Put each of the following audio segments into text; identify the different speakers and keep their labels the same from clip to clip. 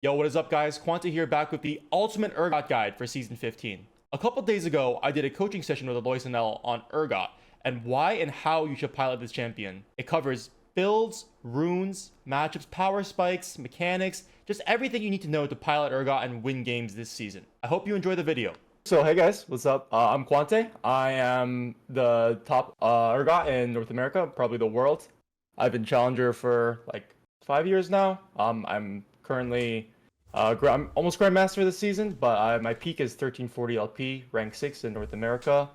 Speaker 1: Yo, what is up, guys? Quanta here, back with the ultimate Urgot guide for Season 15. A couple days ago, I did a coaching session with Alois and L on Urgot, and why and how you should pilot this champion. It covers builds, runes, matchups, power spikes, mechanics, just everything you need to know to pilot Urgot and win games this season. I hope you enjoy the video. So hey guys, what's up? I'm Quante. I am the top Urgot in North America, probably the world. I've been challenger for like 5 years now. I'm currently I'm almost Grandmaster this season, but my peak is 1340 LP, rank 6 in North America.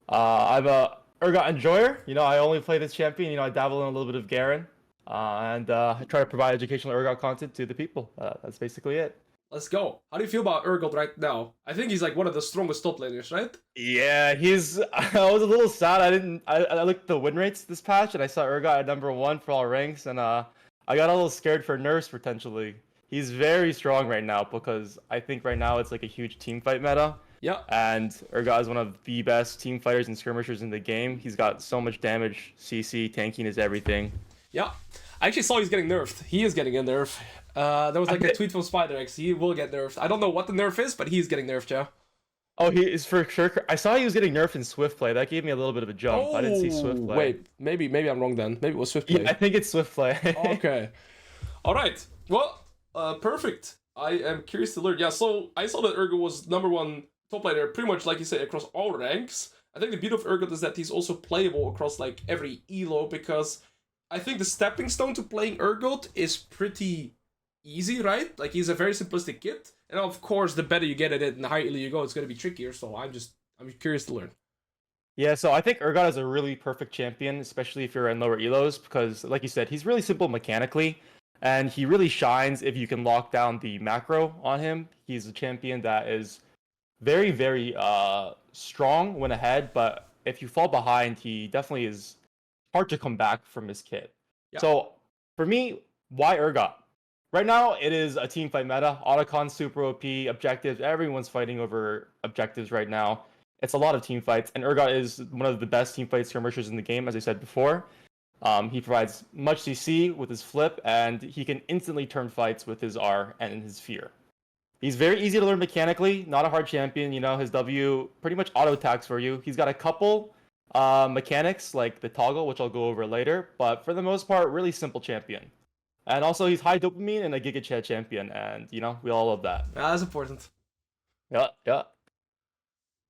Speaker 1: I'm a Urgot enjoyer. I only play this champion. I dabble in a little bit of Garen, and I try to provide educational Urgot content to the people. That's basically it.
Speaker 2: Let's go. How do you feel about Urgot right now? I think he's like one of the strongest top laners, right?
Speaker 1: Yeah, he's. I was a little sad. I looked at the win rates this patch, and I saw Urgot at #1 for all ranks, and I got a little scared for nerfs potentially. He's very strong right now because I think right now it's like a huge team fight meta.
Speaker 2: Yeah.
Speaker 1: And Urgot is one of the best team fighters and skirmishers in the game. He's got so much damage, CC, tanking is everything.
Speaker 2: Yeah. I actually saw he's getting nerfed. He is getting a nerf. There was like a tweet from SpiderX. He will get nerfed. I don't know what the nerf is, but he's getting nerfed, yeah.
Speaker 1: Oh, he is for sure. I saw he was getting nerfed in Swift play. That gave me a little bit of a jump. I didn't see Swift play.
Speaker 2: Wait, maybe I'm wrong then. Maybe it was Swift play.
Speaker 1: Yeah, I think it's Swift play.
Speaker 2: Okay. All right. Well, perfect. I am curious to learn. Yeah, so I saw that Urgot was #1 top laner, pretty much like you say, across all ranks. I think the beauty of Urgot is that he's also playable across like every elo, because I think the stepping stone to playing Urgot is pretty easy, right? Like, he's a very simplistic kit, and of course, the better you get at it and the higher elo you go, it's going to be trickier. So I'm curious to learn.
Speaker 1: Yeah, so I think Urgot is a really perfect champion, especially if you're in lower elos, because like you said, he's really simple mechanically, and he really shines if you can lock down the macro on him. He's a champion that is very, very strong when ahead, but if you fall behind, he definitely is hard to come back from his kit.
Speaker 2: Yeah.
Speaker 1: So for me, why Urgot? Right now, it is a team fight meta. Otacon, super OP, objectives. Everyone's fighting over objectives right now. It's a lot of team fights, and Urgot is one of the best team fight skirmishers in the game, as I said before. He provides much CC with his flip, and he can instantly turn fights with his R and his fear. He's very easy to learn mechanically, not a hard champion. His W pretty much auto attacks for you. He's got a couple mechanics like the toggle, which I'll go over later, but for the most part, really simple champion. And also, he's high dopamine and a Giga Chat champion, and we all love that.
Speaker 2: Yeah, that's important.
Speaker 1: Yeah.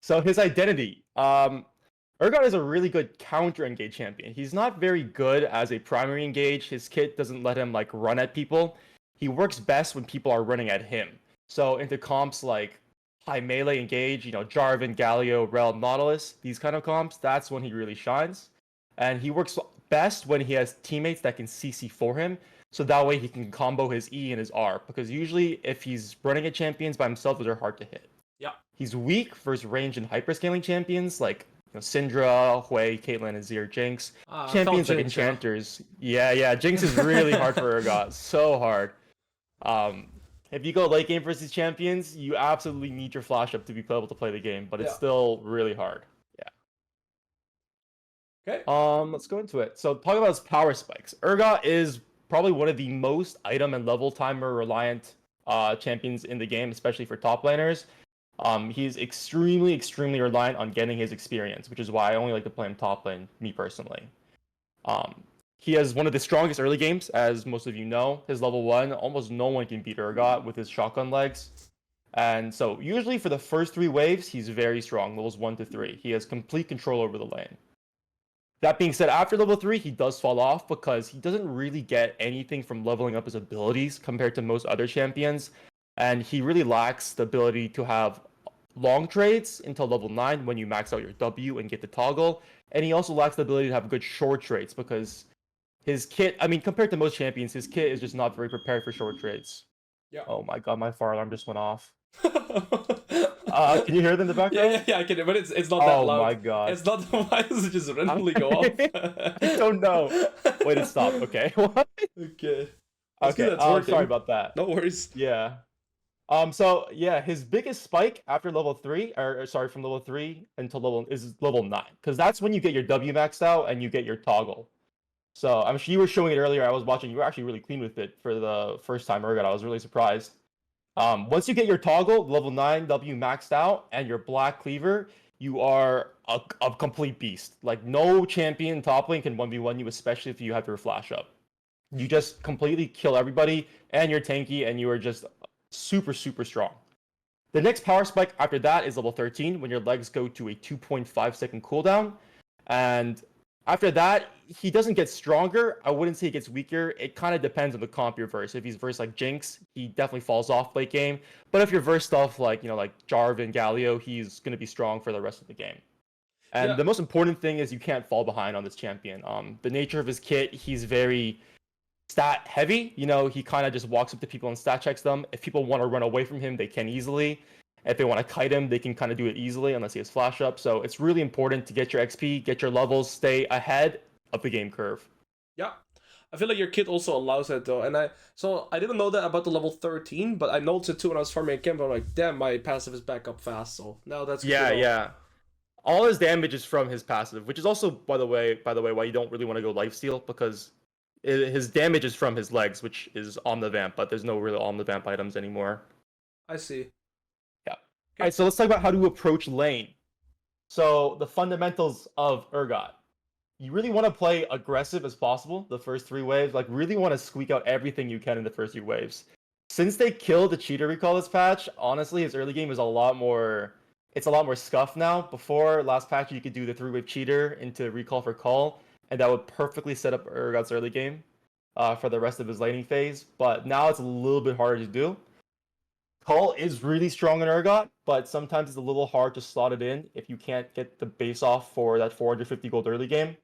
Speaker 1: So his identity, Urgot is a really good counter engage champion. He's not very good as a primary engage. His kit doesn't let him like run at people. He works best when people are running at him. So into comps like high melee engage, Jarvan, Galio, Rel, Nautilus, these kind of comps, that's when he really shines. And he works best when he has teammates that can CC for him, so that way he can combo his E and his R, because usually if he's running at champions by himself, those are hard to hit.
Speaker 2: Yeah.
Speaker 1: He's weak versus range and hyperscaling champions like Syndra, Hui, Caitlyn, Azir, Jinx. Champions like enchanters. Yeah, Jinx is really hard for Urgot. So hard. If you go late game versus champions, you absolutely need your flash up to be able to play the game, but it's still really hard. Yeah.
Speaker 2: Okay.
Speaker 1: Let's go into it. So talking about his power spikes. Urgot is probably one of the most item and level timer reliant champions in the game, especially for top laners. He's extremely reliant on getting his experience, which is why I only like to play him top lane, me personally. He has one of the strongest early games, as most of you know. His level 1, almost no one can beat Urgot with his shotgun legs. And so usually for the first 3 waves, he's very strong, levels 1 to 3. He has complete control over the lane. That being said, after level 3, he does fall off because he doesn't really get anything from leveling up his abilities compared to most other champions. And he really lacks the ability to have long trades until level 9 when you max out your W and get the toggle. And he also lacks the ability to have good short trades because his kit, compared to most champions, his kit is just not very prepared for short trades.
Speaker 2: Yeah.
Speaker 1: Oh my god, my fire alarm just went off. Can you hear it in the background?
Speaker 2: Yeah, I can, but it's not that loud.
Speaker 1: Oh my god.
Speaker 2: It's not. Why does it just randomly go off?
Speaker 1: I don't know. Wait, it stopped. Okay. What?
Speaker 2: Okay.
Speaker 1: Okay. Sorry about that.
Speaker 2: No worries.
Speaker 1: Yeah. So yeah, his biggest spike after level 3, from level 3 until level 9, because that's when you get your W maxed out and you get your toggle. So I'm sure you were showing it earlier. I was watching. You were actually really clean with it for the first time Urgot. I was really surprised. Once you get your toggle, level 9 W maxed out, and your black cleaver, you are a complete beast. Like, no champion top lane can 1v1 you, especially if you have your flash up. You just completely kill everybody, and you're tanky, and you are just super, super strong. The next power spike after that is level 13, when your legs go to a 2.5-second cooldown. And after that, he doesn't get stronger. I wouldn't say he gets weaker. It kind of depends on the comp you're verse. If he's verse like Jinx, he definitely falls off late game. But if you're verse stuff like, like Jarvan, Galio, he's going to be strong for the rest of the game. And the most important thing is you can't fall behind on this champion. The nature of his kit, he's very stat heavy. He kind of just walks up to people and stat checks them. If people want to run away from him, they can easily. If they want to kite him, they can kind of do it easily unless he has flash up. So it's really important to get your XP, get your levels, stay ahead of the game curve.
Speaker 2: Yeah. I feel like your kit also allows that though. And I didn't know that about the level 13, but I noticed it too when I was farming a camp. I'm like, damn, my passive is back up fast. So now that's
Speaker 1: yeah. All his damage is from his passive, which is also, by the way, why you don't really want to go lifesteal, because his damage is from his legs, which is Omnivamp, but there's no real Omnivamp items anymore.
Speaker 2: I see.
Speaker 1: Yeah. All right, so let's talk about how to approach lane. So the fundamentals of Urgot. You really want to play aggressive as possible the first 3 waves. Like, really want to squeak out everything you can in the first 3 waves. Since they killed the cheater recall this patch, honestly, his early game is a lot more scuffed now. Before last patch, you could do the 3-wave cheater into recall for call, and that would perfectly set up Urgot's early game for the rest of his laning phase. But now it's a little bit harder to do. Call is really strong in Urgot, but sometimes it's a little hard to slot it in if you can't get the base off for that 450 gold early game.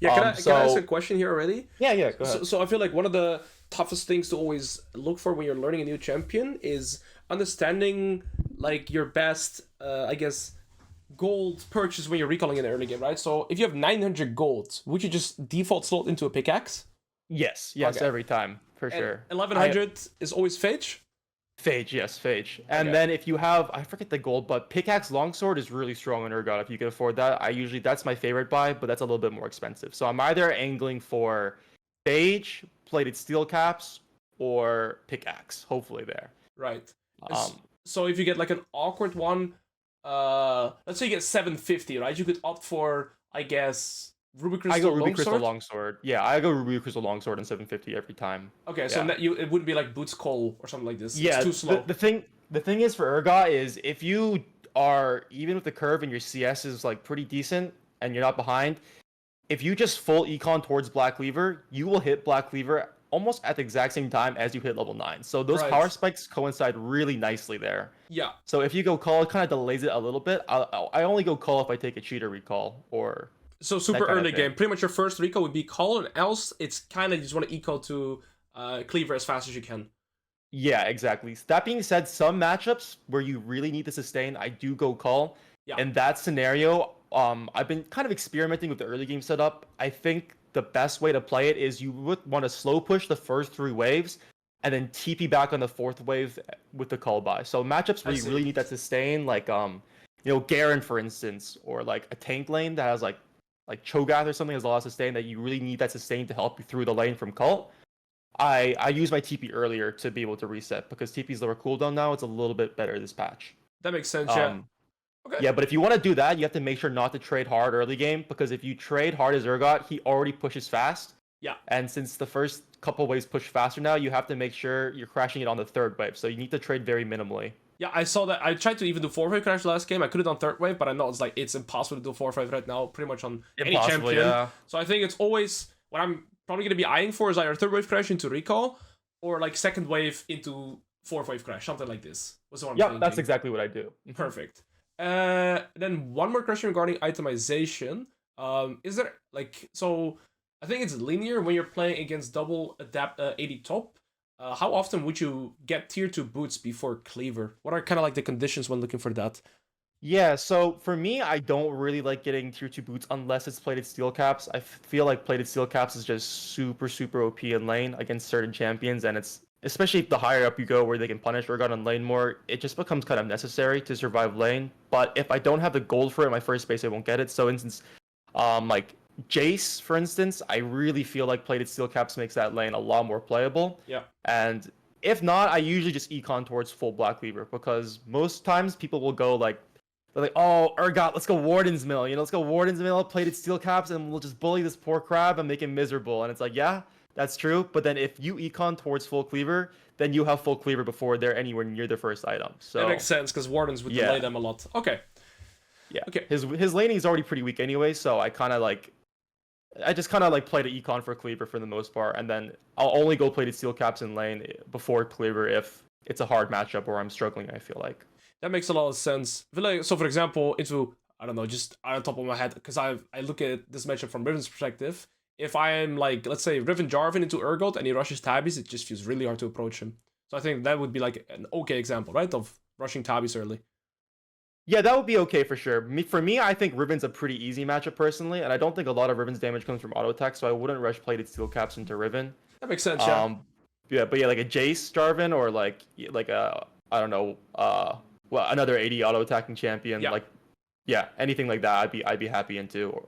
Speaker 2: Yeah, can I ask a question here already?
Speaker 1: Yeah, go ahead.
Speaker 2: So I feel like one of the toughest things to always look for when you're learning a new champion is understanding like your best, I guess, gold purchase when you're recalling in the early game, right? So if you have 900 gold, would you just default slot into a pickaxe?
Speaker 1: Yes, okay. Every time, for sure.
Speaker 2: 1100 is always Phage?
Speaker 1: Phage, yes, Phage. And then if you have, I forget the gold, but Pickaxe Longsword is really strong in Urgot if you can afford that. That's my favorite buy, but that's a little bit more expensive. So I'm either angling for Phage, Plated Steel Caps, or Pickaxe, hopefully there.
Speaker 2: Right. So if you get like an awkward one, let's say you get 750, right? You could opt for, I guess, Ruby Crystal
Speaker 1: I go Ruby
Speaker 2: Longsword?
Speaker 1: Crystal Longsword. Yeah, I go Ruby Crystal Longsword and 750 every time.
Speaker 2: Okay, so it wouldn't be like Boots Cole or something like this.
Speaker 1: Yeah,
Speaker 2: it's too slow.
Speaker 1: The thing is for Urgot is if you are, even with the curve and your CS is like pretty decent and you're not behind, if you just full econ towards Black Cleaver, you will hit Black Cleaver almost at the exact same time as you hit level 9. So those power spikes coincide really nicely there.
Speaker 2: Yeah.
Speaker 1: So if you go call, it kind of delays it a little bit. I only go call if I take a cheater recall or...
Speaker 2: So super early game. Pretty much your first recall would be call, and else it's kind of you just want to eco to Cleaver as fast as you can.
Speaker 1: Yeah, exactly. That being said, some matchups where you really need to sustain, I do go call. Yeah. In that scenario, I've been kind of experimenting with the early game setup. I think the best way to play it is you would want to slow push the first 3 waves and then TP back on the 4th wave with the call buy. So matchups where you really need that sustain, like Garen, for instance, or like a tank lane that has like Cho'Gath or something has a lot of sustain that you really need that sustain to help you through the lane from cult. I use my TP earlier to be able to reset because TP's lower cooldown now. It's a little bit better this patch.
Speaker 2: That makes sense, yeah.
Speaker 1: Okay. Yeah, but if you want to do that, you have to make sure not to trade hard early game because if you trade hard as Urgot, he already pushes fast.
Speaker 2: Yeah.
Speaker 1: And since the first couple waves push faster now, you have to make sure you're crashing it on the 3rd wave. So you need to trade very minimally.
Speaker 2: Yeah, I saw that. I tried to even do 4th wave crash last game. I could have done 3rd wave, but I know it's impossible to do 4th wave right now, pretty much on any champion. Yeah. So I think it's always what I'm probably going to be eyeing for is either 3rd wave crash into recall or like 2nd wave into 4th wave crash, something like this. Was what I'm thinking.
Speaker 1: That's exactly what I do.
Speaker 2: Perfect. Then one more question regarding itemization. Is there so I think it's linear when you're playing against double adapt 80 top. How often would you get tier 2 boots before Cleaver? What are kind of like the conditions when looking for that?
Speaker 1: Yeah, so for me, I don't really like getting tier 2 boots unless it's plated steel caps. I feel like plated steel caps is just super, super OP in lane against certain champions, and it's especially the higher up you go where they can punish Urgot on lane more, it just becomes kind of necessary to survive lane. But if I don't have the gold for it in my first base, I won't get it. So instance, like Jace, for instance, I really feel like plated steel caps makes that lane a lot more playable.
Speaker 2: Yeah.
Speaker 1: And If not, I usually just econ towards full Black Cleaver because most times people will go like, they're like, oh, Urgot, let's go Warden's Mill. Let's go Warden's Mill, plated steel caps, and we'll just bully this poor crab and make him miserable. And it's like, yeah, that's true. But then if you econ towards full cleaver, then you have full cleaver before they're anywhere near their first item. So
Speaker 2: that makes sense because Wardens would delay them a lot. Okay.
Speaker 1: Yeah.
Speaker 2: Okay.
Speaker 1: His laning is already pretty weak anyway, so I just kind of like play the econ for cleaver for the most part, and then I'll only go plated steel caps in lane before cleaver if it's a hard matchup or I'm struggling. I feel like.
Speaker 2: That makes a lot of sense. So, for example, I don't know, just on the top of my head, because I look at this matchup from Riven's perspective. If I'm like, let's say, Riven Jarvan into Urgot and he rushes Tabbies, it just feels really hard to approach him. So I think that would be like an okay example, right, of rushing Tabbies early.
Speaker 1: Yeah, that would be okay for sure. For me, I think Riven's a pretty easy matchup personally, and I don't think a lot of Riven's damage comes from auto attack, so I wouldn't rush plated steel caps into Riven.
Speaker 2: That makes sense, yeah.
Speaker 1: But like a Jace Jarvan or like a I don't know, another 80 auto attacking champion, anything like that, I'd be happy into.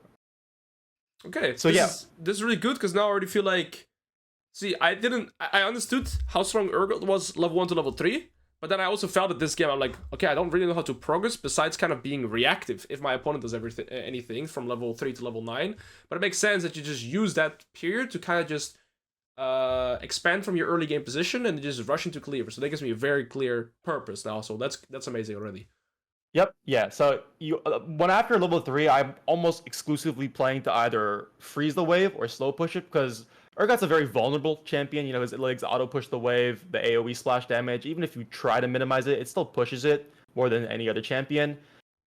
Speaker 2: Okay, so this is really good because now I already feel like, I understood how strong Urgot was level 1 to level 3, but then I also felt that this game I'm like, okay, I don't really know how to progress besides kind of being reactive if my opponent does anything from level 3 to level 9. But it makes sense that you just use that period to kind of just expand from your early game position and just rush into cleaver. So that gives me a very clear purpose now. So that's amazing already.
Speaker 1: Yep. Yeah. So when after level 3, I'm almost exclusively playing to either freeze the wave or slow push it because Urgot's a very vulnerable champion. His legs auto push the wave, the AoE splash damage. Even if you try to minimize it, it still pushes it more than any other champion.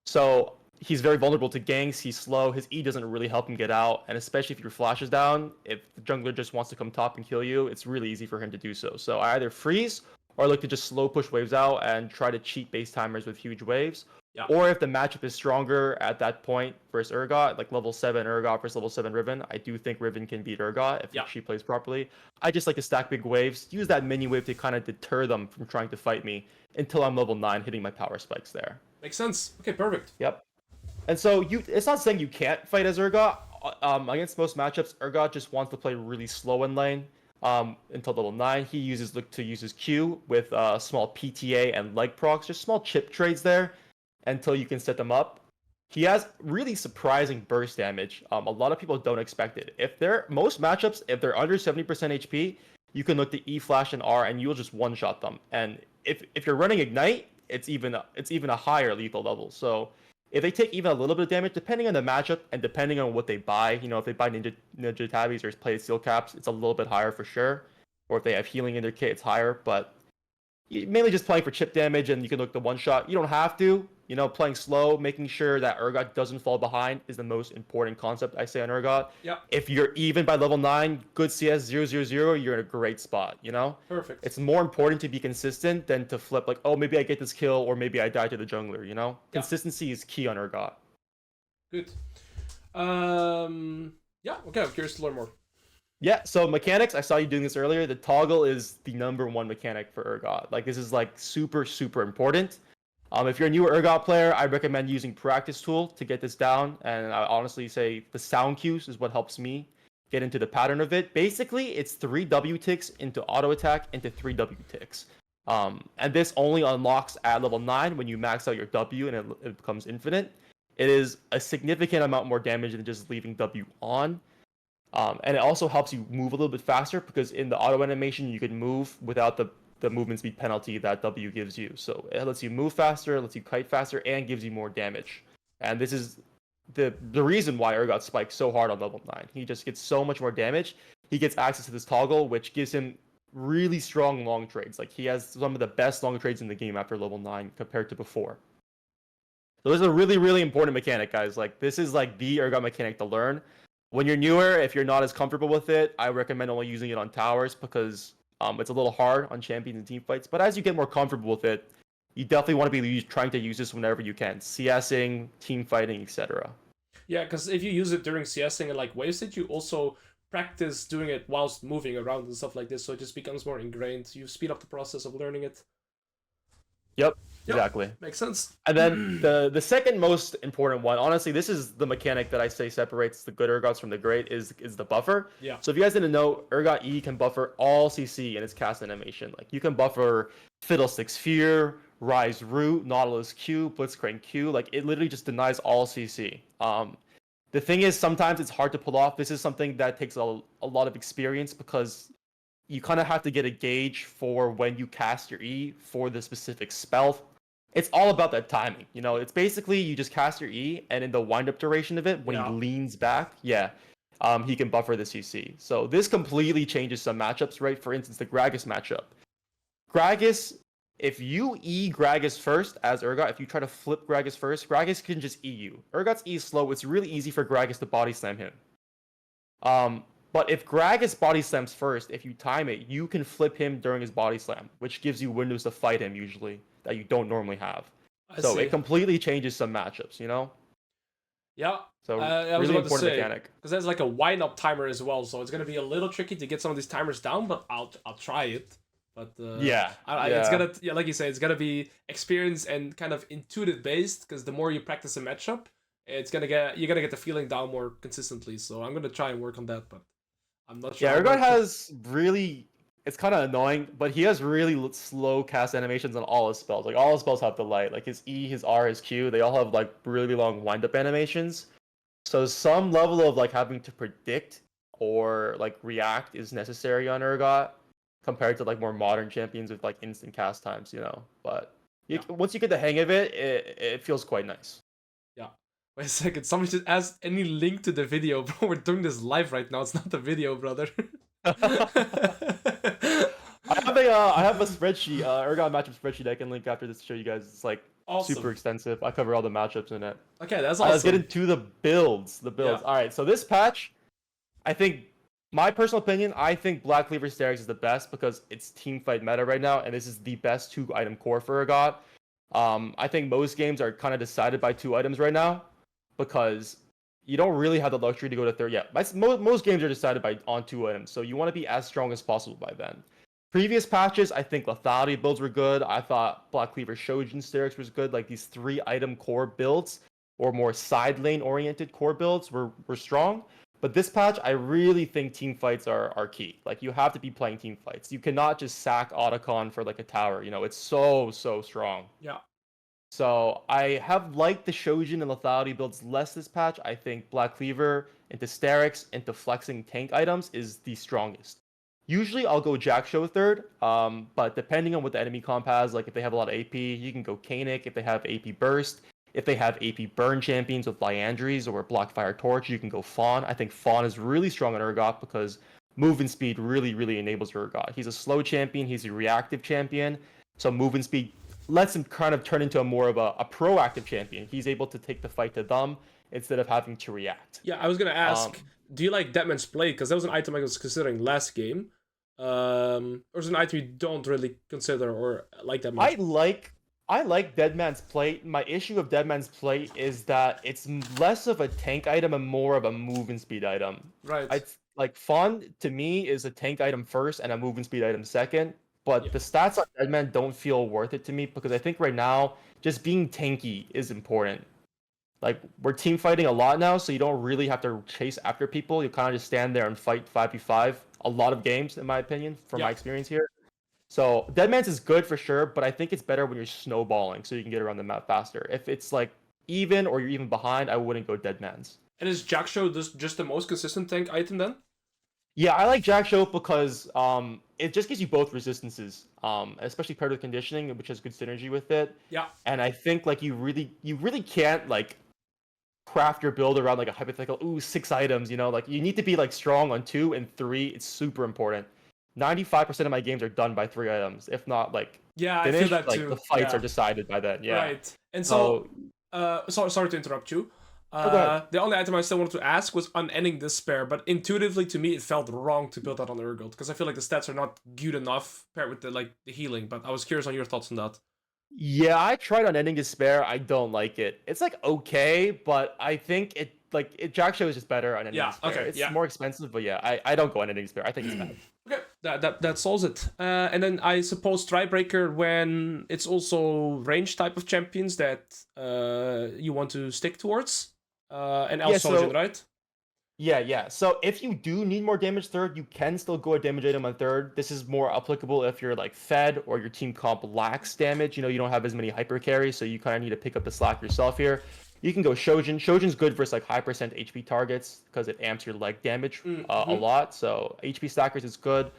Speaker 1: So he's very vulnerable to ganks. He's slow. His E doesn't really help him get out. And especially if your flash is down, if the jungler just wants to come top and kill you, it's really easy for him to do so. So I either freeze or I look to just slow push waves out and try to cheat base timers with huge waves. Yeah. Or if the matchup is stronger at that point versus Urgot, like level 7 Urgot versus level 7 Riven, I do think Riven can beat Urgot if she plays properly. I just like to stack big waves, use that mini wave to kind of deter them from trying to fight me until I'm level 9 hitting my power spikes there.
Speaker 2: Makes sense. Okay, perfect.
Speaker 1: Yep. And so it's not saying you can't fight as Urgot. Against most matchups, Urgot just wants to play really slow in lane. Until level 9, he look to use his Q with small PTA and leg procs, just small chip trades there until you can set them up. He has really surprising burst damage. A lot of people don't expect it. Most matchups, if they're under 70% HP, you can look to E flash and R and you'll just one-shot them. And if you're running Ignite, it's even a higher lethal level. So if they take even a little bit of damage, depending on the matchup and depending on what they buy, if they buy Ninja Tabbies or play Steel Caps, it's a little bit higher for sure. Or if they have healing in their kit, it's higher. But mainly just playing for chip damage and you can look to one-shot. You don't have to. Playing slow, making sure that Urgot doesn't fall behind is the most important concept I say on Urgot.
Speaker 2: Yep.
Speaker 1: If you're even by level 9, good CS 000, you're in a great spot,
Speaker 2: Perfect.
Speaker 1: It's more important to be consistent than to flip like, oh, maybe I get this kill or maybe I die to the jungler,
Speaker 2: Yeah.
Speaker 1: Consistency is key on Urgot.
Speaker 2: Good. Okay, I'm curious to learn more.
Speaker 1: Yeah, so mechanics, I saw you doing this earlier. The toggle is the #1 mechanic for Urgot. Like, this is like super, super important. If you're a newer Urgot player, I recommend using Practice Tool to get this down. And I honestly say the sound cues is what helps me get into the pattern of it. Basically, it's 3 W ticks into auto attack into 3 W ticks. And this only unlocks at level 9 when you max out your W and it becomes infinite. It is a significant amount more damage than just leaving W on. And it also helps you move a little bit faster because in the auto animation, you can move without the movement speed penalty that W gives you. So it lets you move faster, lets you kite faster, and gives you more damage. And this is the reason why Urgot spikes so hard on level 9. He just gets so much more damage. He gets access to this toggle, which gives him really strong long trades. Like, he has some of the best long trades in the game after level 9 compared to before. So this is a really, really important mechanic, guys. Like, this is like the Urgot mechanic to learn. When you're newer, if you're not as comfortable with it, I recommend only using it on towers because it's a little hard on champions and team fights. But as you get more comfortable with it, you definitely want to be trying to use this whenever you can. CSing, team fighting, etc.
Speaker 2: Yeah, because if you use it during CSing and like wave state, you also practice doing it whilst moving around and stuff like this, so it just becomes more ingrained. You speed up the process of learning it.
Speaker 1: Yep,
Speaker 2: Yep,
Speaker 1: exactly.
Speaker 2: makes sense.
Speaker 1: And then the second most important one, honestly, this is the mechanic that I say separates the good Urgots from the great is the buffer.
Speaker 2: Yeah.
Speaker 1: So if you guys didn't know, Urgot E can buffer all CC in its cast animation. Like you can buffer Fiddlestick Sphere, Rise Root, Nautilus Q, Blitzcrank Q. Like it literally just denies all CC. The thing is, sometimes it's hard to pull off. This is something that takes a lot of experience because you kind of have to get a gauge for when you cast your E for the specific spell. It's all about that timing. You know, it's basically you just cast your E, and in the wind-up duration of it, when he leans back, he can buffer the CC. So this completely changes some matchups, right? For instance, the Gragas matchup. Gragas, if you E Gragas first as Urgot, if you try to flip Gragas first, Gragas can just E you. Urgot's E is slow. It's really easy for Gragas to body slam him. But if Gragas body slams first, if you time it, you can flip him during his body slam, which gives you windows to fight him usually that you don't normally have. So it completely changes some matchups, you know?
Speaker 2: Yeah.
Speaker 1: So
Speaker 2: I was
Speaker 1: really
Speaker 2: about to
Speaker 1: important
Speaker 2: say,
Speaker 1: mechanic.
Speaker 2: because there's like a wind up timer as well, so it's gonna be a little tricky to get some of these timers down, but I'll try it. But it's gonna like you say, it's gonna be experience and kind of intuitive based, because the more you practice a matchup, you're gonna get the feeling down more consistently. So I'm gonna try and work on that, but I'm not sure.
Speaker 1: Yeah, Urgot has really, it's kind of annoying, but he has really slow cast animations on all his spells. Like all his spells have delay. Like his E, his R, his Q, they all have like really long wind up animations. So some level of like having to predict or like react is necessary on Urgot compared to like more modern champions with like instant cast times, you know. But once you get the hang of it, it feels quite nice.
Speaker 2: Yeah. Wait a second, somebody just asked any link to the video, bro. We're doing this live right now. It's not the video, brother.
Speaker 1: I have a spreadsheet, Urgot matchup spreadsheet I can link after this to show you guys. It's like super extensive. I cover all the matchups in it.
Speaker 2: Okay, that's awesome.
Speaker 1: Let's get into the builds. Yeah. All right, so this patch, I think, my personal opinion, I think Black Cleaver Sterix is the best because it's team fight meta right now, and this is the best 2-item core for Urgot. I think most games are kind of decided by 2 items right now because you don't really have the luxury to go to 3rd. Yeah, most games are decided on 2 items, so you want to be as strong as possible by then. Previous patches, I think lethality builds were good. I thought Black Cleaver Shojin Sterix was good. Like these 3-item core builds or more side lane oriented core builds were strong. But this patch, I really think team fights are key. Like you have to be playing team fights. You cannot just sack Otacon for like a tower. You know, it's so strong.
Speaker 2: Yeah.
Speaker 1: So I have liked the Shojin and lethality builds less this patch. I think Black Cleaver into Sterix into flexing tank items is the strongest. Usually I'll go Jackshow 3rd, but depending on what the enemy comp has, like if they have a lot of AP, you can go Kanik. If they have AP Burst, if they have AP Burn champions with Liandry's or Blockfire Torch, you can go Fawn. I think Fawn is really strong on Urgot because movement speed really enables Urgot. He's a slow champion, he's a reactive champion, so movement speed lets him kind of turn into more of a proactive champion. He's able to take the fight to them instead of having to react.
Speaker 2: Yeah, I was gonna ask, do you like Deadman's Blade? Because that was an item I was considering last game. Or is it an item you don't really consider or like that much?
Speaker 1: I like Deadman's Plate. My issue of Deadman's Plate is that it's less of a tank item and more of a movement speed item.
Speaker 2: Right.
Speaker 1: Like Fawn to me is a tank item first and a movement speed item second. But the stats on Deadman don't feel worth it to me because I think right now just being tanky is important. Like we're team fighting a lot now, so you don't really have to chase after people. You kind of just stand there and fight 5v5. A lot of games, in my opinion, from my experience here. So Deadman's is good for sure, but I think it's better when you're snowballing, so you can get around the map faster. If it's like even or you're even behind, I wouldn't go Deadman's.
Speaker 2: And is Jackshow just the most consistent tank item then?
Speaker 1: Yeah, I like Jackshow because it just gives you both resistances, especially paired with conditioning, which has good synergy with it.
Speaker 2: Yeah.
Speaker 1: And I think like you really can't like craft your build around like a hypothetical 6 items, you know, like you need to be like strong on 2 and 3. It's super important. 95% of my games are done by 3 items, if not like
Speaker 2: finished,
Speaker 1: I feel that
Speaker 2: like,
Speaker 1: too. The fights are decided by then. Yeah.
Speaker 2: Right. And so sorry to interrupt you. The only item I still wanted to ask was Unending Despair, but intuitively to me it felt wrong to build that on Urgot because I feel like the stats are not good enough paired with the healing. But I was curious on your thoughts on that.
Speaker 1: Yeah, I tried Unending Despair. I don't like it. It's like okay, but I think Jackshow is just better on Unending Despair.
Speaker 2: Okay,
Speaker 1: it's more expensive, but yeah, I don't go Unending Despair. I think it's bad.
Speaker 2: Okay, that solves it. And then I suppose Strikebreaker when it's also range type of champions that you want to stick towards. And
Speaker 1: Yeah,
Speaker 2: Sojin, right?
Speaker 1: Yeah. So if you do need more damage third, you can still go a damage item on third. This is more applicable if you're like fed or your team comp lacks damage. You don't have as many hyper carries, so you kind of need to pick up the slack yourself here. You can go Shojin. Shojin's good versus like high percent HP targets because it amps your leg damage a lot. So HP stackers is good.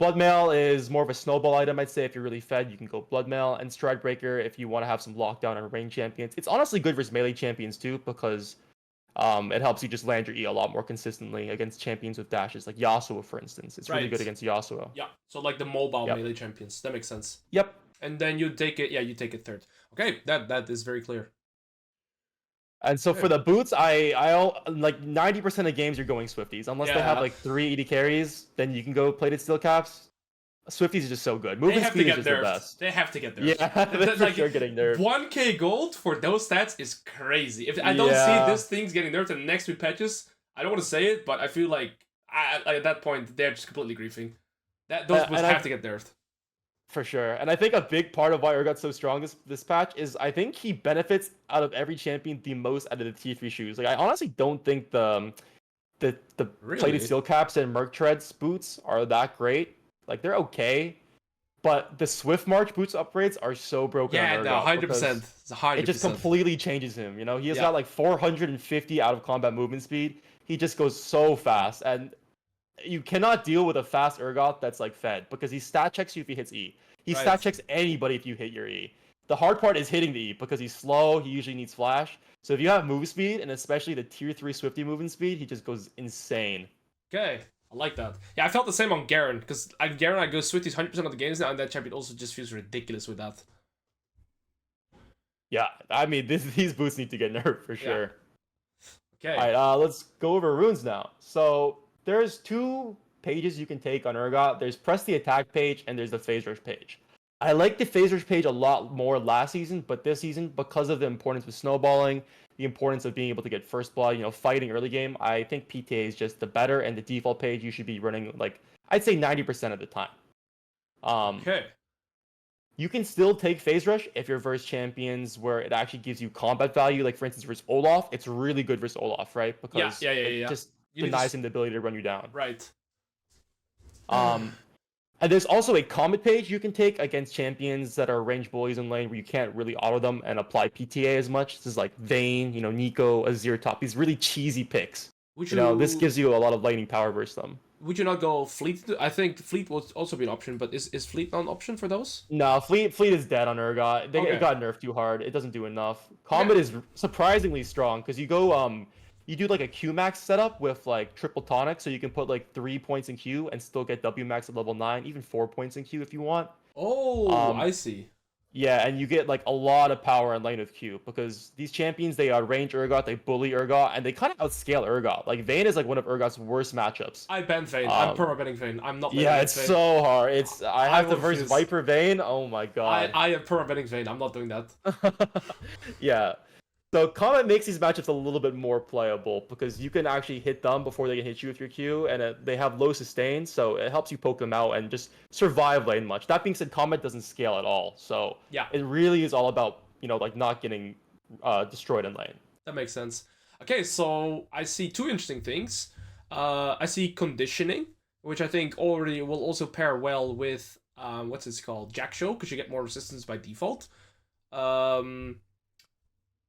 Speaker 1: Bloodmail is more of a snowball item, I'd say. If you're really fed, you can go Bloodmail. And Stridebreaker if you want to have some lockdown on range champions. It's honestly good versus melee champions too because it helps you just land your E a lot more consistently against champions with dashes, like Yasuo, for instance. It's really good against Yasuo.
Speaker 2: Yeah, so like the mobile melee champions. That makes sense.
Speaker 1: Yep.
Speaker 2: And then you take it, you take it third. Okay, that is very clear.
Speaker 1: And so for the boots, I like 90% of games you're going Swifties. Unless they have like 3 ED carries, then you can go plated steel caps. Swifties is just so good. Movement speed is just the best.
Speaker 2: They have to get nerfed.
Speaker 1: Yeah, they're for sure getting nerfed.
Speaker 2: 1k gold for those stats is crazy. If I don't see this thing's getting nerfed in the next 2 patches, I don't want to say it, but I feel like at that point they're just completely griefing. Those boots have to get nerfed.
Speaker 1: For sure. And I think a big part of why Urgot's so strong this patch is I think he benefits out of every champion the most out of the tier 3 shoes. Like I honestly don't think the plated steel caps and Merc Treads boots are that great. Like they're okay, but the Swift March boots upgrades are so broken.
Speaker 2: Yeah, no, 100%. It's 100%.
Speaker 1: It just completely changes him. He has got like 450 out of combat movement speed. He just goes so fast, and you cannot deal with a fast Urgot that's like fed because he stat checks you if he hits E. He stat checks anybody if you hit your E. The hard part is hitting the E because he's slow. He usually needs flash. So if you have move speed and especially the tier 3 Swifty movement speed, he just goes insane.
Speaker 2: Okay. I like that. Yeah, I felt the same on Garen, because Garen I go Swifties 100% of the games now, and that champion also just feels ridiculous with that.
Speaker 1: Yeah, I mean, these boots need to get nerfed for sure.
Speaker 2: Okay.
Speaker 1: Alright, let's go over runes now. So, there's 2 pages you can take on Urgot. There's Press the Attack page, and there's the Phase Rush page. I like the Phase Rush page a lot more last season, but this season, because of the importance of snowballing, the importance of being able to get first blood, fighting early game, I think PTA is just the better, and the default page you should be running, like, I'd say 90% of the time.
Speaker 2: Okay.
Speaker 1: You can still take Phase Rush if you're versus champions where it actually gives you combat value, like, for instance, versus Olaf. It's really good versus Olaf, right? Because it just denies him the ability to run you down.
Speaker 2: Right.
Speaker 1: And there's also a Comet page you can take against champions that are range bullies in lane where you can't really auto them and apply PTA as much. This is like Vayne, Nico, Azir top. These really cheesy picks. This gives you a lot of lightning power versus them.
Speaker 2: Would you not go Fleet? I think Fleet would also be an option, but is Fleet not an option for those?
Speaker 1: No, Fleet is dead on Urgot. It got nerfed too hard. It doesn't do enough. Comet is surprisingly strong because you go you do like a Q max setup with like triple tonic, so you can put like 3 points in Q and still get W max at level 9, even 4 points in Q if you want.
Speaker 2: Oh, I see.
Speaker 1: Yeah, and you get like a lot of power in lane with Q because these champions, they range Urgot, they bully Urgot, and they kind of outscale Urgot. Like Vayne is like one of Urgot's worst matchups.
Speaker 2: I ban Vayne. I'm perma-banning Vayne. I'm not.
Speaker 1: Yeah, it's so hard. I have to verse Viper Vayne. Oh my god.
Speaker 2: I am perma-banning Vayne. I'm not doing that.
Speaker 1: Yeah. So Comet makes these matchups a little bit more playable because you can actually hit them before they can hit you with your Q, and they have low sustain, so it helps you poke them out and just survive lane much. That being said, Comet doesn't scale at all, so it really is all about like not getting destroyed in lane.
Speaker 2: That makes sense. Okay, so I see 2 interesting things. I see conditioning, which I think already will also pair well with what's this called, Jack Show, because you get more resistance by default.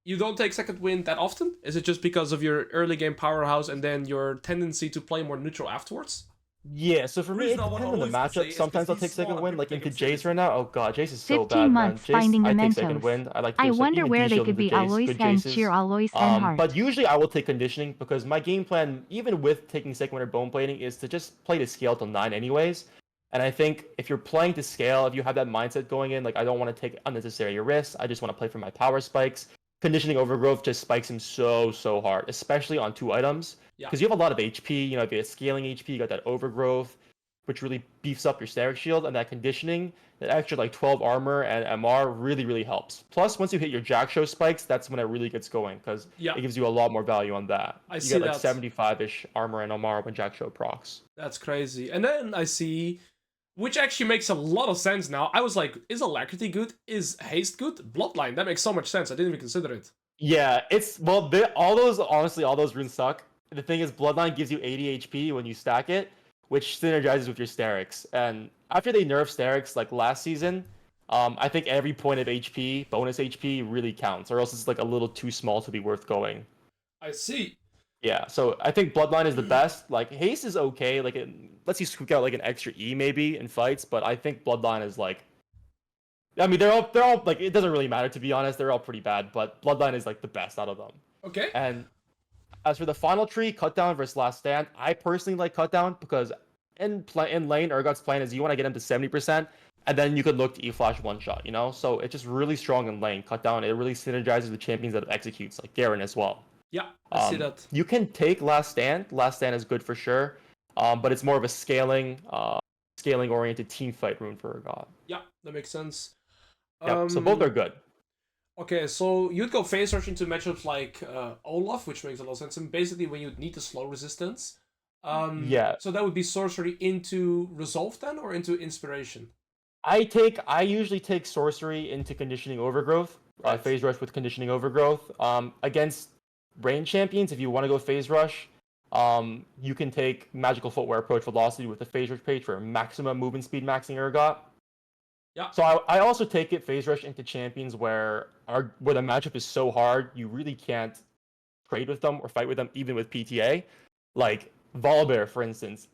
Speaker 2: You don't take second wind that often? Is it just because of your early game powerhouse and then your tendency to play more neutral afterwards?
Speaker 1: Yeah, so for me, it depends on the matchup. Sometimes I'll take second wind, like into Jace right now. Oh god, Jace is so bad, man. Jace, I take second wind.
Speaker 3: I wonder where they could be Alois and cheer Alois and Heart.
Speaker 1: But usually I will take conditioning because my game plan, even with taking second wind or bone plating, is to just play to scale till 9 anyways. And I think if you're playing to scale, if you have that mindset going in, like I don't want to take unnecessary risks, I just want to play for my power spikes. Conditioning Overgrowth just spikes him so hard, especially on 2 items. Because you have a lot of HP, if you have scaling HP, you got that Overgrowth. which really beefs up your Sterek shield, and that conditioning, that extra like 12 armor and MR really, really helps. Plus, once you hit your Jack Show spikes, that's when it really gets going, because it gives you a lot more value on that. You get like 75-ish armor and MR when Jack Show procs.
Speaker 2: That's crazy. And then I see, which actually makes a lot of sense now. I was like, is Alacrity good? Is Haste good? Bloodline, that makes so much sense. I didn't even consider it.
Speaker 1: Yeah, all those runes suck. The thing is, Bloodline gives you 80 HP when you stack it, which synergizes with your Stereks. And after they nerfed Stereks like last season, I think every point of HP, bonus HP, really counts, or else it's like a little too small to be worth going.
Speaker 2: I see.
Speaker 1: Yeah, so I think Bloodline is the best. Like Haste is okay, like it lets you squeak out like an extra E maybe in fights, but I think Bloodline is like, I mean they're all like, it doesn't really matter, to be honest. They're all pretty bad, but Bloodline is like the best out of them.
Speaker 2: Okay.
Speaker 1: And as for the final tree, Cutdown versus Last Stand, I personally like Cutdown because in lane, Urgot's plan is you want to get him to 70%, and then you could look to E-Flash one-shot, you know? So it's just really strong in lane. Cutdown, it really synergizes with champions that it executes, like Garen as well.
Speaker 2: Yeah, I see that.
Speaker 1: You can take Last Stand. Last Stand is good for sure, but it's more of a scaling-oriented team fight rune for Urgot.
Speaker 2: Yeah, that makes sense.
Speaker 1: Yeah, so both are good.
Speaker 2: Okay, so you'd go phase rush into matchups like Olaf, which makes a lot of sense. And basically, when you'd need the slow resistance.
Speaker 1: Yeah.
Speaker 2: So that would be sorcery into resolve then, or into inspiration?
Speaker 1: I usually take sorcery into conditioning overgrowth. Right. Phase rush with conditioning overgrowth. Against range champions, if you want to go phase rush, you can take magical footwear approach velocity with the phase rush page for maximum movement speed maxing Urgot.
Speaker 2: Yeah.
Speaker 1: So I also take it phase rush into champions where the matchup is so hard you really can't trade with them or fight with them even with PTA. Like Volibear, for instance,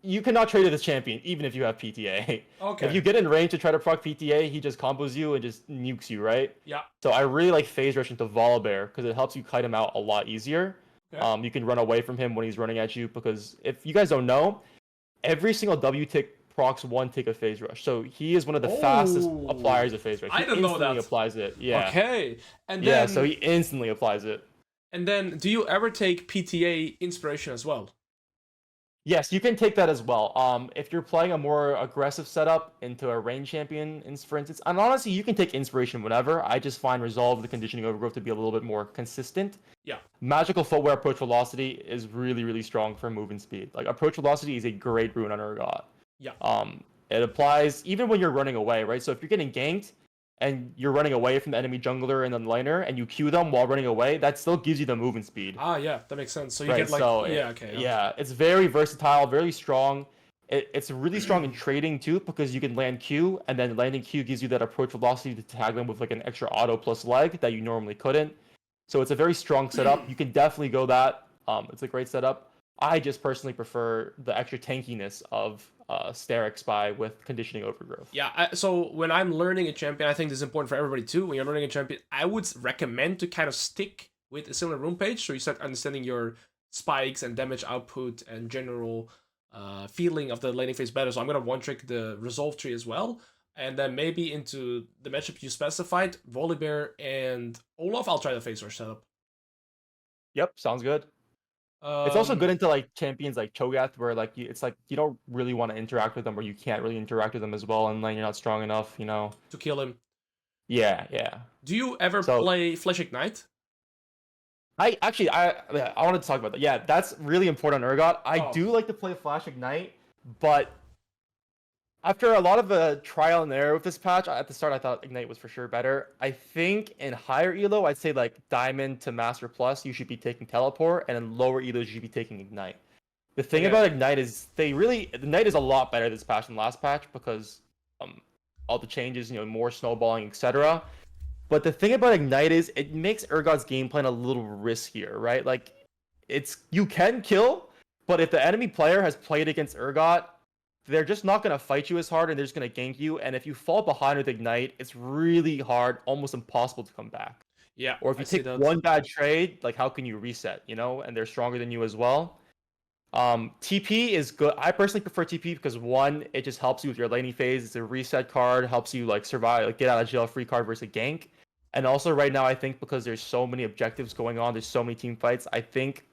Speaker 1: you cannot trade with this champion even if you have PTA.
Speaker 2: Okay.
Speaker 1: If you get in range to try to proc PTA, he just combos you and just nukes you, right?
Speaker 2: Yeah.
Speaker 1: So I really like phase rush into Volibear because it helps you kite him out a lot easier. Okay. You can run away from him when he's running at you, because if you guys don't know, every single W tick procs one tick of phase rush. So he is one of the fastest appliers of phase rush.
Speaker 2: I didn't know that.
Speaker 1: He applies it. Yeah.
Speaker 2: Okay. And then,
Speaker 1: so he instantly applies it.
Speaker 2: And then, do you ever take PTA inspiration as well?
Speaker 1: Yes, you can take that as well. If you're playing a more aggressive setup into a range champion, for instance, and honestly, you can take inspiration whenever. I just find Resolve, the conditioning overgrowth, to be a little bit more consistent.
Speaker 2: Yeah.
Speaker 1: Magical footwear approach velocity is really, really strong for movement speed. Like approach velocity is a great rune on Urgot.
Speaker 2: Yeah.
Speaker 1: It applies even when you're running away, right? So if you're getting ganked and you're running away from the enemy jungler and then laner, and you Q them while running away, that still gives you the movement speed.
Speaker 2: Ah, yeah, that makes sense. So you get like,
Speaker 1: yeah, it's very versatile, very strong. It's really strong in trading too, because you can land Q, and then landing Q gives you that approach velocity to tag them with like an extra auto plus leg that you normally couldn't. So it's a very strong setup. You can definitely go that. It's a great setup. I just personally prefer the extra tankiness of Sterek Spy with conditioning overgrowth.
Speaker 2: Yeah, so when I'm learning a champion, I think this is important for everybody too. When you're learning a champion, I would recommend to kind of stick with a similar rune page, so you start understanding your spikes and damage output and general feeling of the laning phase better. So I'm going to one-trick the resolve tree as well. And then maybe into the matchup you specified, Volibear and Olaf, I'll try the phase rush setup.
Speaker 1: Yep, sounds good. It's also good into like champions like Cho'Gath, where like it's like you don't really want to interact with them, or you can't really interact with them as well, and like you're not strong enough, you know,
Speaker 2: to kill him.
Speaker 1: Yeah.
Speaker 2: Do you ever play Flash Ignite?
Speaker 1: I wanted to talk about that. Yeah, that's really important on Urgot. I do like to play Flash Ignite, but after a lot of trial and error with this patch, at the start I thought Ignite was for sure better. I think in higher elo, I'd say like Diamond to Master Plus, you should be taking Teleport, and in lower elos, you should be taking Ignite. The thing about Ignite is Ignite is a lot better this patch than last patch, because all the changes, you know, more snowballing, etc. But the thing about Ignite is it makes Urgot's game plan a little riskier, right? Like you can kill, but if the enemy player has played against Urgot, they're just not going to fight you as hard, and they're just going to gank you. And if you fall behind with Ignite, it's really hard, almost impossible to come back.
Speaker 2: Yeah.
Speaker 1: Or if you take one bad trade, like how can you reset, you know? And they're stronger than you as well. TP is good. I personally prefer TP because one, it just helps you with your laning phase. It's a reset card, helps you like survive, like get out of jail free card versus a gank. And also right now, I think because there's so many objectives going on, there's so many team fights, I think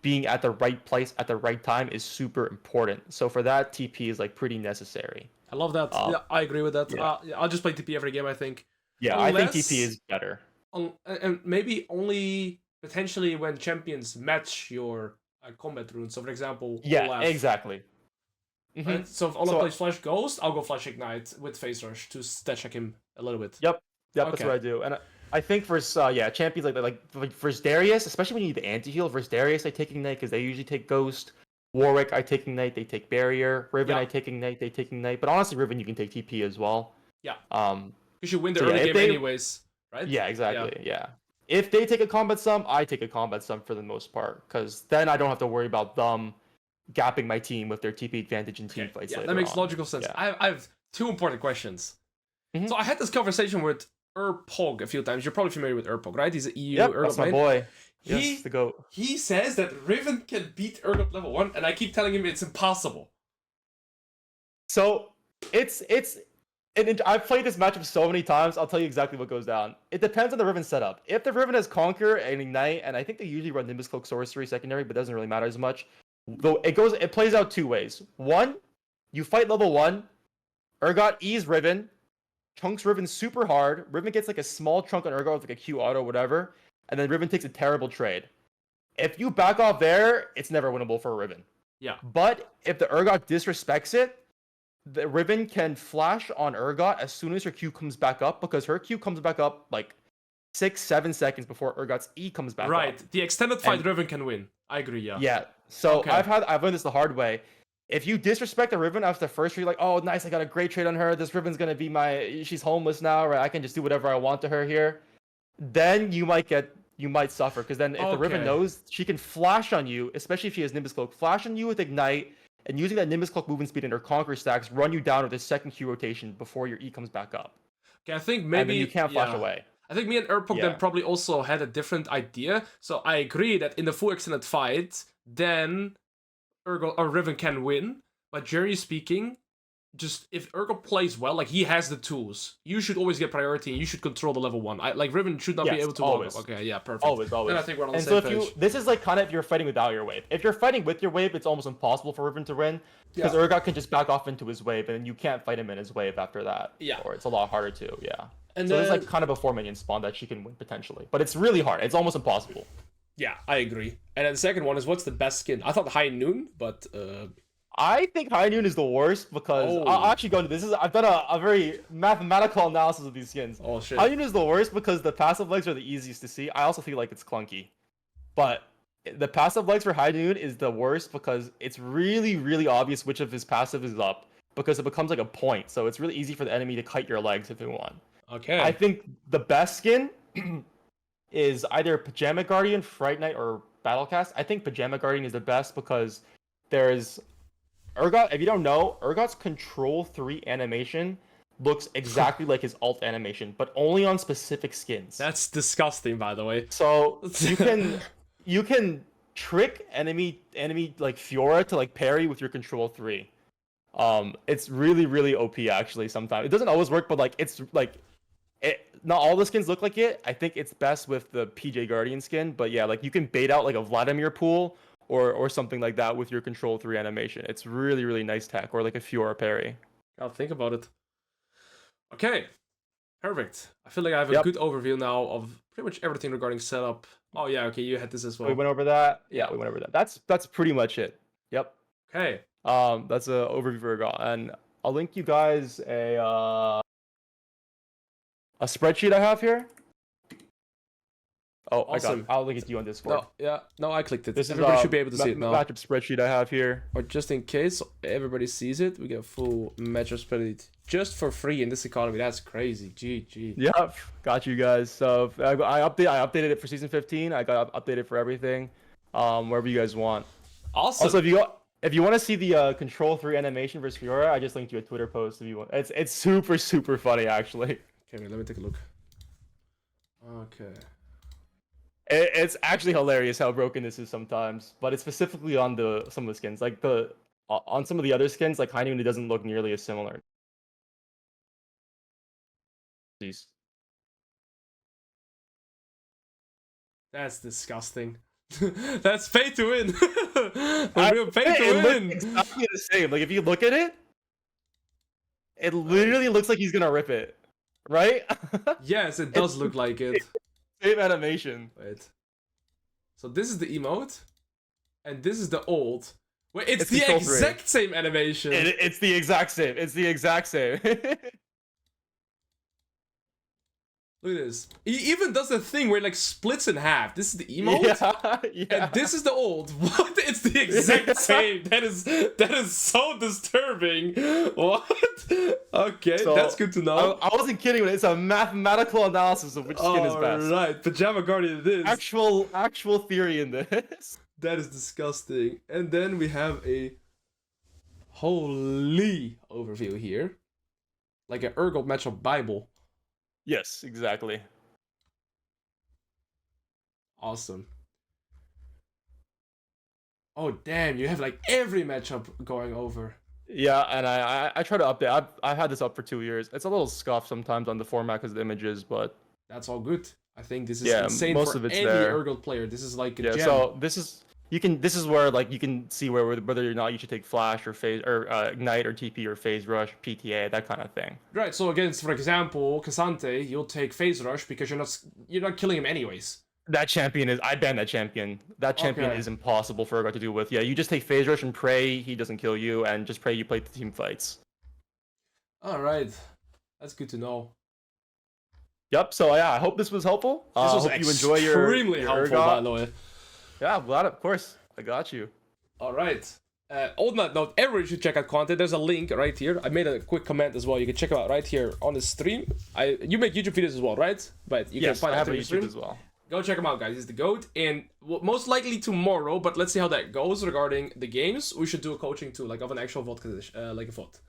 Speaker 1: being at the right place at the right time is super important. So for that, TP is like pretty necessary.
Speaker 2: I love that. Yeah, I agree with that.
Speaker 1: Yeah.
Speaker 2: I'll just play TP every game, I think.
Speaker 1: Yeah, I think TP is better.
Speaker 2: And maybe only potentially when champions match your combat runes. So, for example,
Speaker 1: yeah,
Speaker 2: Olaf.
Speaker 1: Exactly.
Speaker 2: Right? So if Olaf plays Flash Ghost, I'll go Flash Ignite with Phase Rush to stat check him a little bit.
Speaker 1: Yep, that's what I do. And I think for champions like versus Darius, especially when you need the anti-heal, versus Darius, I take Ignite because they usually take Ghost. Warwick, I take Ignite, they take Barrier. Riven, I take Ignite, they take Ignite. But honestly, Riven, you can take TP as well.
Speaker 2: Yeah. Because you win the early game anyways, right?
Speaker 1: Yeah, exactly. Yeah. If they take a combat sum, I take a combat sum for the most part, because then I don't have to worry about them gapping my team with their TP advantage in team fights.
Speaker 2: Yeah, that makes logical sense.
Speaker 1: Yeah.
Speaker 2: I have two important questions. So I had this conversation with Urpog a few times. You're probably familiar with Urpog, right? He's an EU Urgot
Speaker 1: that's my boy.
Speaker 2: Yes,
Speaker 1: the GOAT.
Speaker 2: He says that Riven can beat Urgot level 1, and I keep telling him it's impossible.
Speaker 1: So and I've played this matchup so many times, I'll tell you exactly what goes down. It depends on the Riven setup. If the Riven has Conquer and Ignite, and I think they usually run Nimbus Cloak Sorcery secondary, but it doesn't really matter as much. Though it plays out two ways. One, you fight level 1, Urgot E's Riven, chunks Riven super hard. Riven gets like a small chunk on Urgot with like a Q auto, whatever, and then Riven takes a terrible trade. If you back off there, it's never winnable for a Riven.
Speaker 2: Yeah.
Speaker 1: But if the Urgot disrespects it, the Riven can flash on Urgot as soon as her Q comes back up, because her Q comes back up like 6-7 seconds before Urgot's E comes back up.
Speaker 2: Right. The extended fight Riven can win. I agree, yeah.
Speaker 1: Yeah. So I've learned this the hard way. If you disrespect a Riven after the first trade, like, oh nice, I got a great trade on her. This Riven's gonna be she's homeless now, right? I can just do whatever I want to her here. Then you might suffer, because then if the Riven knows she can flash on you, especially if she has Nimbus Cloak, flash on you with Ignite, and using that Nimbus Cloak movement speed and her Conquer stacks, run you down with a second Q rotation before your E comes back up.
Speaker 2: Okay, I think maybe...
Speaker 1: And then you can't flash away.
Speaker 2: I think me and Urpog then probably also had a different idea. So I agree that in the full extended fight, then Urgot or Riven can win. But generally speaking, just if Urgot plays well, like he has the tools, you should always get priority and you should control the level 1. Like Riven should not be able to
Speaker 1: always.
Speaker 2: Okay, yeah, perfect.
Speaker 1: Always.
Speaker 2: Then I think we're on the same page.
Speaker 1: This is like kind of if you're fighting without your wave. If you're fighting with your wave, it's almost impossible for Riven to win, because Urgot can just back off into his wave, and then you can't fight him in his wave after that. Yeah. Or it's a lot harder to, And so there's like kind of a 4-minion spawn that she can win potentially, but it's really hard. It's almost impossible.
Speaker 2: Yeah, I agree. And then the second one is, what's the best skin? I thought High Noon, but
Speaker 1: I think High Noon is the worst, because I'll actually go into this. I've done a very mathematical analysis of these skins.
Speaker 2: Oh shit.
Speaker 1: High Noon is the worst because the passive legs are the easiest to see. I also feel like it's clunky, but the passive legs for High Noon is the worst because it's really, really obvious which of his passive is up, because it becomes like a point. So it's really easy for the enemy to kite your legs if they want.
Speaker 2: Okay.
Speaker 1: I think the best skin is either Pajama Guardian, Fright Knight, or Battlecast. I think Pajama Guardian is the best because there's Urgot. If you don't know, Urgot's Control 3 animation looks exactly like his alt animation, but only on specific skins.
Speaker 2: That's disgusting, by the way.
Speaker 1: So you can trick enemy like Fiora to like parry with your Control 3. It's really, really OP actually. Sometimes it doesn't always work, but like it's like not all the skins look like it. I think it's best with the PJ Guardian skin, but yeah, like you can bait out like a Vladimir pool or something like that with your Control 3 animation. It's really, really nice tech, or like a Fiora parry.
Speaker 2: I'll think about it. Okay, perfect. I feel like I have a good overview now of pretty much everything regarding setup. Oh yeah, okay, you had this as well.
Speaker 1: We went over that. Yeah, we went over that. That's pretty much it. Yep.
Speaker 2: Okay.
Speaker 1: That's an overview for Urgot, and I'll link you guys a spreadsheet I have here. Oh,
Speaker 2: awesome.
Speaker 1: I'll link it to you on Discord.
Speaker 2: No, I clicked it.
Speaker 1: This
Speaker 2: everybody should be able to see it now.
Speaker 1: Matchup spreadsheet I have here.
Speaker 2: Or just in case everybody sees it, we get a full matchup spreadsheet just for free in this economy. That's crazy. GG.
Speaker 1: Yep, got you guys. So I updated it for season 15. I got updated for everything, wherever you guys want.
Speaker 2: Awesome.
Speaker 1: Also, if you want to see the Control 3 animation versus Fiora, I just linked you a Twitter post if you want. It's super, super funny actually.
Speaker 2: Okay, wait, let me take a look. Okay.
Speaker 1: It's actually hilarious how broken this is sometimes, but it's specifically on some of the skins. Like on some of the other skins, like High Noon, it doesn't look nearly as similar. Please.
Speaker 2: That's disgusting. That's pay to win. Real pay to win.
Speaker 1: Exactly the same. Like if you look at it, it literally looks like he's gonna rip it, right?
Speaker 2: Yes, it does look like it.
Speaker 1: Same animation.
Speaker 2: Wait. So this is the emote, and this is the old. Wait, it's the
Speaker 1: control 3.
Speaker 2: exact same animation.
Speaker 1: It's the exact same. It's the exact same.
Speaker 2: Look at this. He even does the thing where it like splits in half. This is the emote,
Speaker 1: yeah.
Speaker 2: and this is the old. What? It's the exact same. That is so disturbing. What? Okay,
Speaker 1: So,
Speaker 2: that's good to know.
Speaker 1: I wasn't kidding. It's a mathematical analysis of which skin is best.
Speaker 2: Right, Pajama Guardian it is.
Speaker 1: Actual theory in this.
Speaker 2: That is disgusting. And then we have a holy overview here. Like an Urgot matchup Bible.
Speaker 1: Yes, exactly.
Speaker 2: Awesome. Oh damn, you have like every matchup going over.
Speaker 1: Yeah, and I try to update. I've had this up for 2 years. It's a little scuffed sometimes on the format because of the images, but
Speaker 2: that's all good. I think this is
Speaker 1: yeah,
Speaker 2: insane
Speaker 1: most
Speaker 2: for
Speaker 1: of it's
Speaker 2: any
Speaker 1: there.
Speaker 2: Urgot player. This is like a
Speaker 1: Yeah,
Speaker 2: gem.
Speaker 1: so this is where like you can see whether or not you should take flash or phase or ignite or TP or phase rush, PTA, that kind of thing.
Speaker 2: Right. So against, for example, Cassante, you'll take phase rush because you're not killing him anyways.
Speaker 1: That champion is I ban that champion. That champion is impossible for Urgot to do with. Yeah, you just take phase rush and pray he doesn't kill you, and just pray you play the team fights.
Speaker 2: All right, that's good to know.
Speaker 1: Yep. So yeah, I hope this was helpful.
Speaker 2: This was
Speaker 1: hope you enjoy your
Speaker 2: extremely helpful,
Speaker 1: Urgot.
Speaker 2: by the way.
Speaker 1: Yeah, I'm glad. Of course, I got you.
Speaker 2: All right. On that note, everyone should check out content. There's a link right here. I made a quick comment as well. You can check it out right here on the stream. You make YouTube videos as well, right? But you can find
Speaker 1: I have
Speaker 2: it
Speaker 1: a
Speaker 2: on the stream
Speaker 1: YouTube as well.
Speaker 2: Go check him out, guys. He's the GOAT. And most likely tomorrow, but let's see how that goes regarding the games. We should do a coaching too, like of an actual VOD, like a VOD.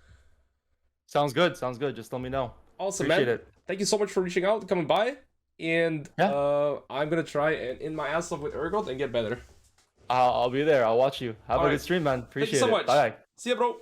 Speaker 1: Sounds good. Sounds good. Just let me know.
Speaker 2: Awesome,
Speaker 1: Appreciate
Speaker 2: man.
Speaker 1: it.
Speaker 2: Thank you so much for reaching out, coming by. And
Speaker 1: Yeah.
Speaker 2: I'm going to try and in my ass off with Urgot and get better.
Speaker 1: I'll be there. I'll watch you. Have a good stream, man. Appreciate it.
Speaker 2: Thank you so much.
Speaker 1: Bye.
Speaker 2: See ya, bro.